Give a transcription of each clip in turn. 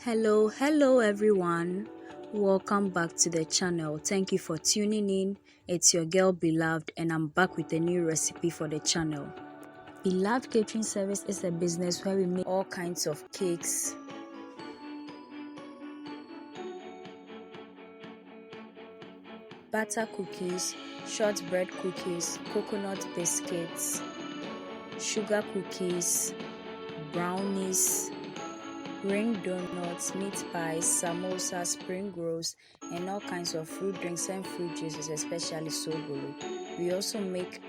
Hello everyone. Welcome back to the channel. Thank you for tuning in. It's your girl Beloved and I'm back with a new recipe for the channel. Beloved Catering Service is a business where we make all kinds of cakes, butter cookies, shortbread cookies, coconut biscuits, sugar cookies, brownies, ring donuts, meat pies, samosas, spring rolls, and all kinds of fruit drinks and fruit juices, especially sobolo. We also make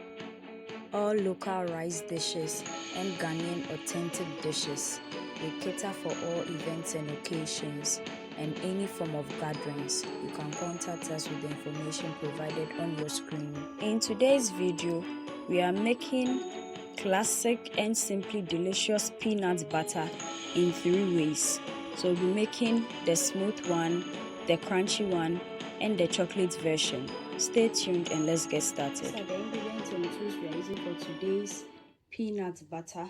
all local rice dishes and Ghanaian authentic dishes. We cater for all events and occasions and any form of gatherings. You can contact us with the information provided on your screen. In today's video, we are making classic and simply delicious peanut butter in 3 ways. So we'll be making the smooth one, the crunchy one, and the chocolate version. Stay tuned and let's get started. These are the ingredients and tools we are using for today's peanut butter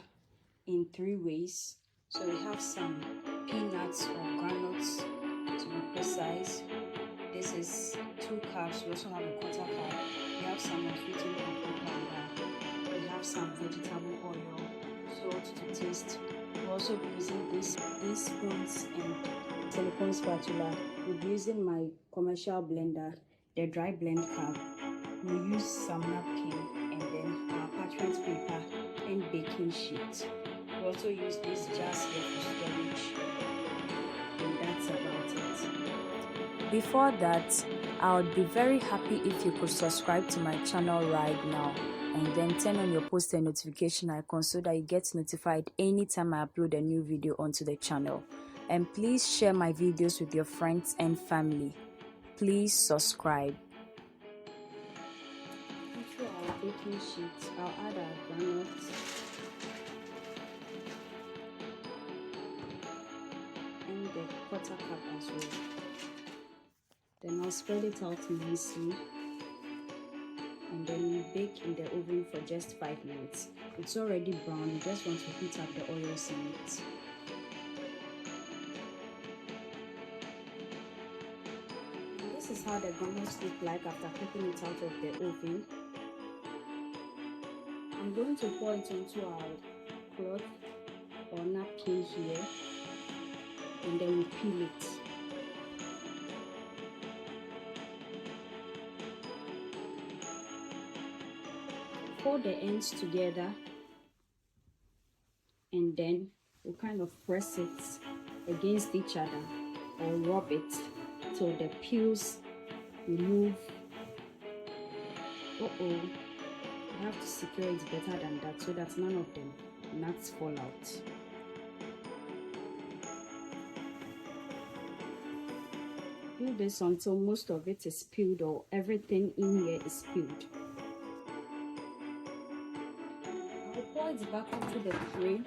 in 3 ways. So we have some peanuts or groundnuts to be precise. This is 2 cups. We also have a quarter cup. We have some unsweetened cocoa powder. We have some vegetable oil, salt to taste. We'll also be using these spoons and silicone spatula. We'll be using my commercial blender, the dry blend cup. We'll use some napkin and then our parchment paper and baking sheet. We'll also use these jars here for storage. And that's about it. Before that, I would be very happy if you could subscribe to my channel right now and then turn on your post and notification icon so that you get notified anytime I upload a new video onto the channel. And please share my videos with your friends and family. Please subscribe. Into our baking sheet, I'll add our groundnuts and the quarter cup as well. Then I'll spread it out nicely. And then we bake in the oven for just 5 minutes. It's already brown, you just want to heat up the oils in it. And this is how the groundnuts look like after taking it out of the oven. I'm going to pour it onto our cloth or napkin here, and then we peel it. Fold the ends together and then we'll kind of press it against each other or rub it till the peels remove. You have to secure it better than that so that none of them nuts fall out. Do this until most of it is peeled or everything in here is peeled. Pour it back onto the tray.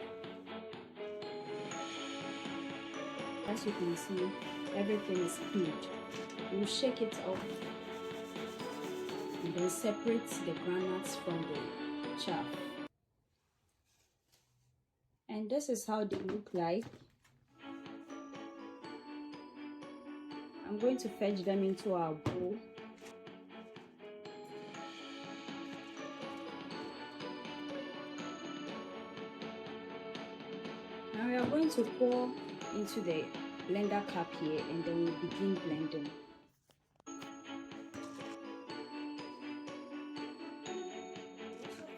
As you can see, everything is peeled. We'll shake it off and then separate the groundnuts from the chaff. And this is how they look like. I'm going to fetch them into our bowl. Now we are going to pour into the blender cup here and then we'll begin blending.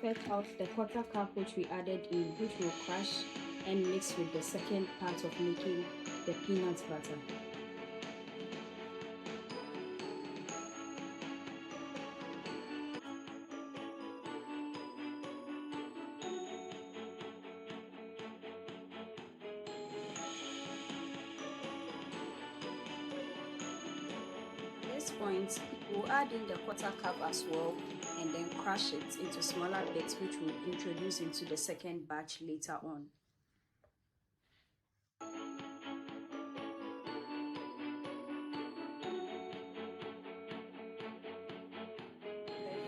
Fetch out the quarter cup which we added in, which will crush and mix with the second part of making the peanut butter. At this point, we'll add in the quarter cup as well and then crush it into smaller bits which we'll introduce into the second batch later on. Then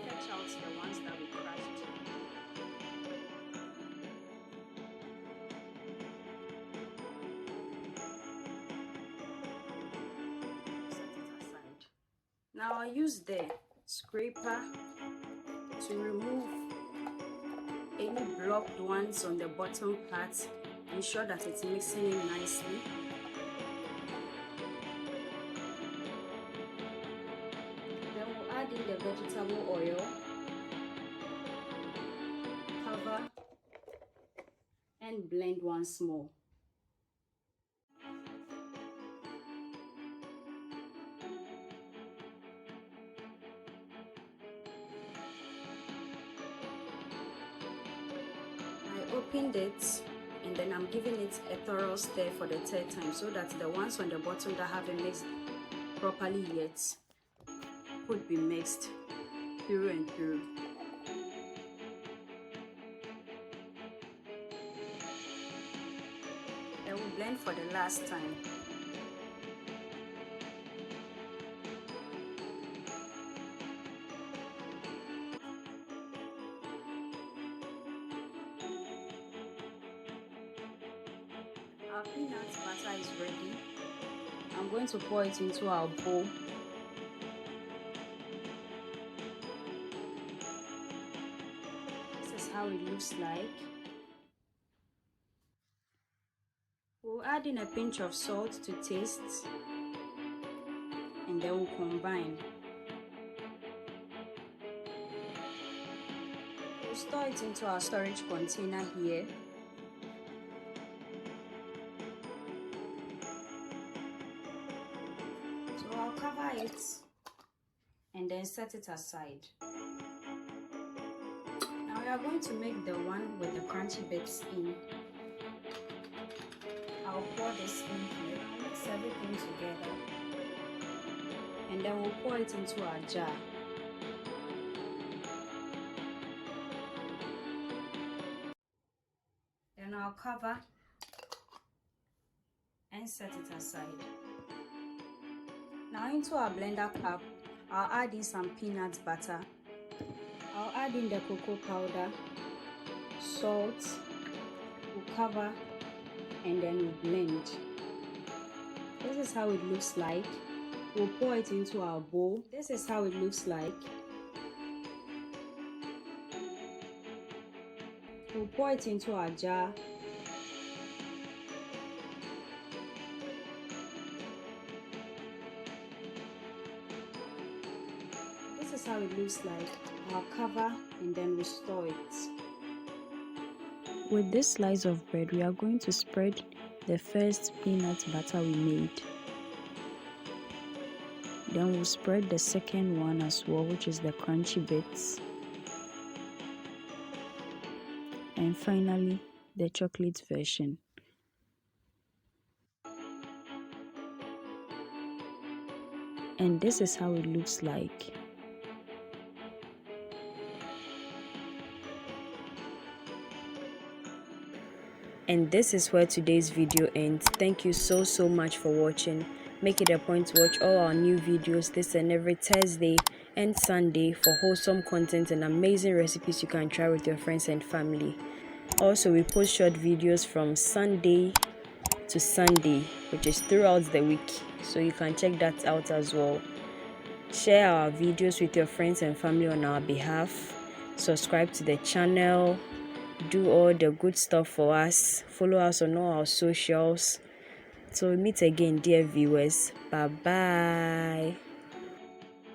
fetch out the ones that we crushed. Now I use the scraper to remove any blocked ones on the bottom part. Ensure that it's mixing in nicely. Then we'll add in the vegetable oil, cover, and blend once more. I opened it and then I'm giving it a thorough stir for the third time so that the ones on the bottom that haven't mixed properly yet could be mixed through and through. Then we'll blend for the last time. Our peanut butter is ready. I'm going to pour it into our bowl. This is how it looks like. We'll add in a pinch of salt to taste, and then we'll combine. We'll store it into our storage container here. So I'll cover it and then set it aside. Now we are going to make the one with the crunchy bits in. I'll pour this in here. I'll mix everything together. And then we'll pour it into our jar. Then I'll cover and set it aside. Now into our blender cup, I'll add in some peanut butter. I'll add in the cocoa powder, salt, we'll cover, and then we'll blend. This is how it looks like. We'll pour it into our bowl. This is how it looks like. We'll pour it into our jar. This is how it looks like. I'll cover and then restore it. With this slice of bread, we are going to spread the first peanut butter we made. Then we'll spread the second one as well, which is the crunchy bits. And finally, the chocolate version. And this is how it looks like. And this is where today's video ends. Thank you so much for watching. Make it a point to watch all our new videos this and every Thursday and Sunday for wholesome content and amazing recipes you can try with your friends and family. Also, we post short videos from Sunday to Sunday, which is throughout the week, so you can check that out as well. Share our videos with your friends and family on our behalf. Subscribe to the channel. Do all the good stuff for us. Follow us on all our socials. So we meet again, dear viewers. Bye bye.